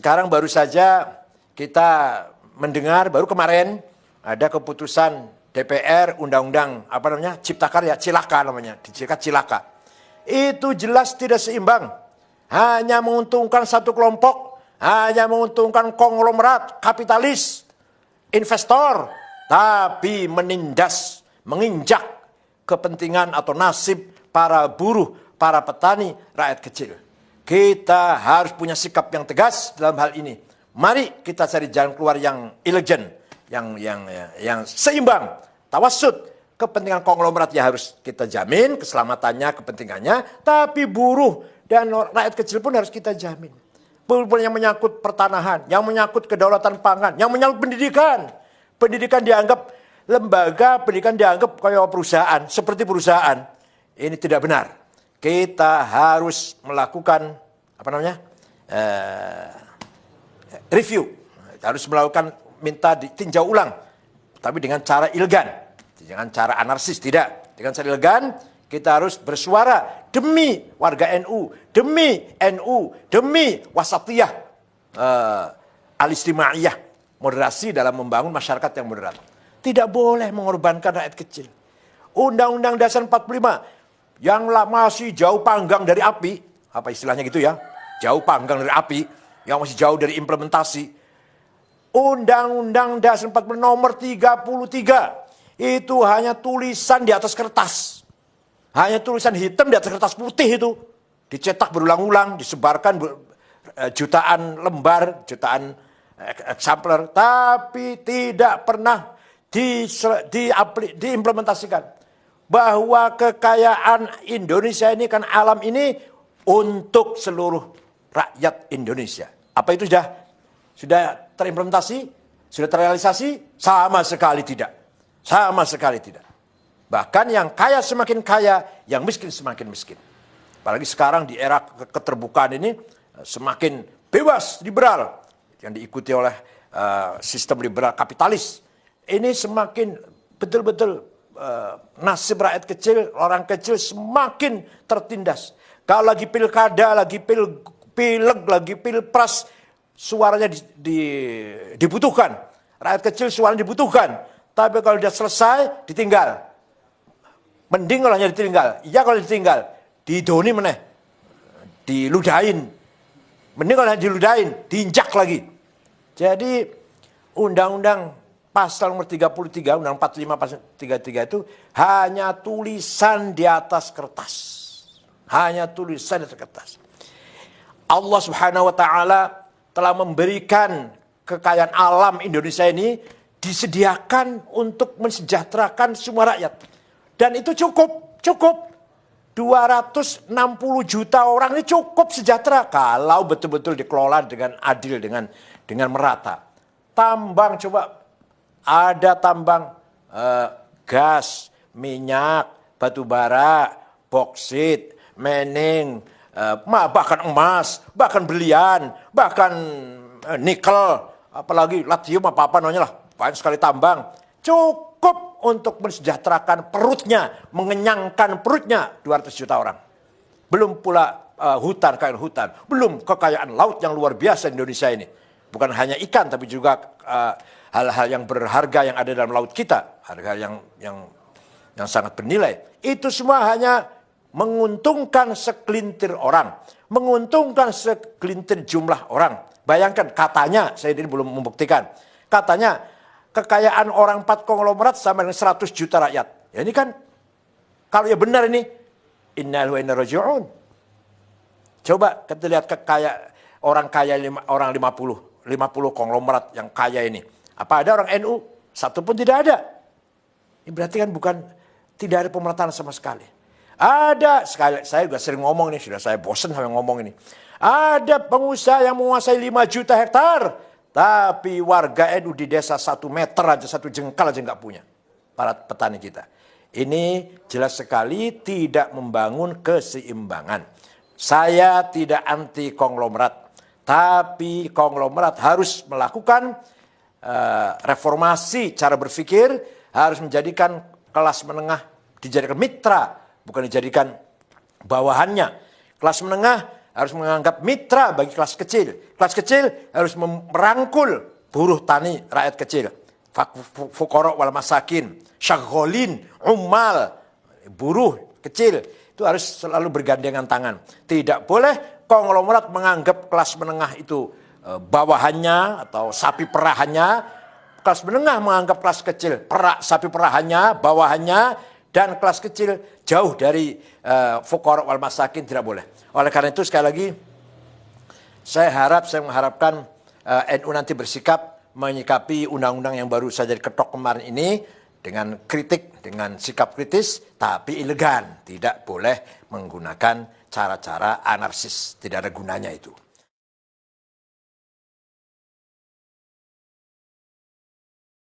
sekarang baru saja kita mendengar, baru kemarin ada keputusan DPR Undang-Undang Cipta Karya, Cilaka namanya, Cilaka. Itu jelas tidak seimbang. Hanya menguntungkan satu kelompok, hanya menguntungkan konglomerat, kapitalis, investor, tapi menindas, menginjak kepentingan atau nasib para buruh, para petani, rakyat kecil. Kita harus punya sikap yang tegas dalam hal ini. Mari kita cari jalan keluar yang elegan, yang seimbang, tawassut. Kepentingan konglomerat ya harus kita jamin, keselamatannya, kepentingannya, tapi buruh dan rakyat kecil pun harus kita jamin. Yang menyangkut pertanahan, yang menyangkut kedaulatan pangan, yang menyangkut pendidikan. Pendidikan dianggap lembaga, pendidikan dianggap kayak perusahaan, seperti perusahaan. Ini tidak benar. Kita harus melakukan review. Harus melakukan minta ditinjau ulang, tapi dengan cara elegan. Jangan cara anarkis, tidak. Dengan cara elegan, kita harus bersuara demi warga NU, demi NU, demi wasatiyah, al-istimaiyah, moderasi dalam membangun masyarakat yang moderat. Tidak boleh mengorbankan rakyat kecil. Undang-Undang Dasar 45 yang masih jauh panggang dari api, apa istilahnya gitu ya, jauh panggang dari api, yang masih jauh dari implementasi. Undang-Undang Dasar 45 nomor 33 itu hanya tulisan di atas kertas. Hanya tulisan hitam di atas kertas putih itu. Dicetak berulang-ulang, disebarkan jutaan lembar, jutaan eksemplar. Tapi tidak pernah diimplementasikan. Bahwa kekayaan Indonesia ini kan alam ini untuk seluruh rakyat Indonesia. Apa itu sudah terimplementasi? Sudah terrealisasi? Sama sekali tidak. Sama sekali tidak. Bahkan yang kaya semakin kaya, yang miskin semakin miskin. Apalagi sekarang di era keterbukaan ini semakin bebas, liberal. Yang diikuti oleh sistem liberal kapitalis. Ini semakin betul-betul nasib rakyat kecil, orang kecil semakin tertindas. Kalau lagi pilkada, lagi pileg, lagi pilpres, suaranya dibutuhkan. Rakyat kecil suaranya dibutuhkan. Tapi kalau dia selesai, ditinggal. Mending kalau hanya ditinggal. Iya kalau ditinggal, didoni meneh. Diludahin. Mending kalau hanya diludahin, diinjak lagi. Jadi undang-undang pasal nomor 33, undang 45 pasal 33 itu hanya tulisan di atas kertas. Hanya tulisan di atas kertas. Allah Subhanahu wa taala telah memberikan kekayaan alam Indonesia ini disediakan untuk mensejahterakan semua rakyat. Dan itu cukup. 260 juta orang ini cukup sejahtera kalau betul-betul dikelola dengan adil, dengan merata. Tambang coba, ada tambang gas, minyak, batu bara, boksit, mening, bahkan emas, bahkan berlian, bahkan nikel, apalagi lithium apa namanya lah. Banyak sekali tambang, cukup untuk mensejahterakan perutnya, mengenyangkan perutnya 200 juta orang. Belum pula kekayaan hutan, belum kekayaan laut yang luar biasa Indonesia ini. Bukan hanya ikan, tapi juga hal-hal yang berharga yang ada dalam laut kita, harga yang sangat bernilai. Itu semua hanya menguntungkan segelintir orang, menguntungkan segelintir jumlah orang. Bayangkan, katanya, saya ini belum membuktikan, katanya kekayaan orang 4 konglomerat sama dengan 100 juta rakyat. Ya ini kan, kalau ya benar ini, innal wa inna raji'un. Coba kita lihat orang kaya, orang 50 konglomerat yang kaya ini. Apa ada orang NU? Satu pun tidak ada. Ini berarti kan tidak ada pemerataan sama sekali. Ada, saya juga sering ngomong nih, sudah saya bosan sama ngomong ini. Ada pengusaha yang menguasai 5 juta hektar. Tapi warga NU di desa 1 meter aja, 1 jengkal aja nggak punya. Para petani kita. Ini jelas sekali tidak membangun keseimbangan. Saya tidak anti konglomerat. Tapi konglomerat harus melakukan reformasi cara berpikir. Harus menjadikan kelas menengah dijadikan mitra. Bukan dijadikan bawahannya. Kelas menengah harus menganggap mitra bagi kelas kecil. Kelas kecil harus merangkul buruh tani rakyat kecil. Fuqara wal masakin, syagholin, ummal, buruh kecil. Itu harus selalu bergandengan tangan. Tidak boleh konglomerat menganggap kelas menengah itu bawahannya atau sapi perahannya. Kelas menengah menganggap kelas kecil sapi perahannya, bawahannya, dan kelas kecil jauh dari fuqara wal masakin, tidak boleh. Oleh karena itu sekali lagi saya mengharapkan NU nanti bersikap menyikapi undang-undang yang baru saja diketok kemarin ini dengan kritik, dengan sikap kritis, tapi elegan. Tidak boleh menggunakan cara-cara anarkis. Tidak ada gunanya itu.